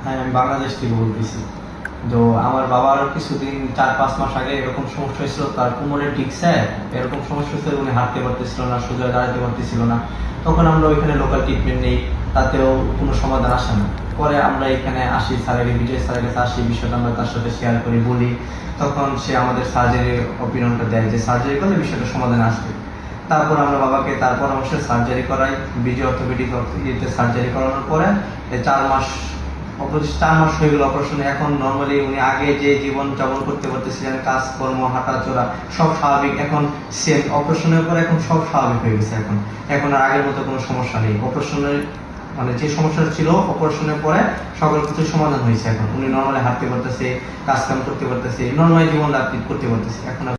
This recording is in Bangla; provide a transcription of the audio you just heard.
হ্যাঁ, আমি বাংলাদেশ থেকে বলতেছি। তো আমার বাবার কিছুদিন 4-5 মাস আগে এরকম সমস্যা হয়েছিল, তার কোমরে টিকছে, এরকম সমস্যা হয়েছিল, উনি হাঁটতে পারতেছিল না, সোজা দাঁড়াতে পারতেছিল না। তখন আমরা ওইখানে লোকাল ট্রিটমেন্ট নেই, তাতেও কোনো সমাধান আসে না। পরে আমরা এখানে আসি, স্যারের বিজয় স্যারের কাছে আসি, বিষয়টা আমরা তার সাথে শেয়ার করি, বলি। তখন সে আমাদের সার্জারির অপিনিয়নটা দেয় যে সার্জারি করলে বিষয়টা সমাধান আসবে। তারপর আমরা বাবাকে তার পরামর্শে সার্জারি করাই। বিজয় অর্থোপেডিক সার্জারি করানোর পরে 4 মাস 4 মাস হয়ে গেল অপারেশনে। এখন নর্মালি উনি আগে যে জীবন যাপন করতে পারতেছিলেন, কাজকর্ম, হাঁটাচলা সব স্বাভাবিক। এখন সেম অপারেশনের পরে এখন সব স্বাভাবিক হয়ে গেছে। এখন আর আগের মতো কোনো সমস্যা নেই। অপারেশনের মানে যে সমস্যা ছিল অপারেশনের পরে সকল কিছু সমাধান হয়েছে। এখন উনি নর্মালি হাঁটতে পারতেছে, কাজ কাম করতে পারতেছে, নর্মালি জীবন যাপন করতে পারতেছে। এখন আর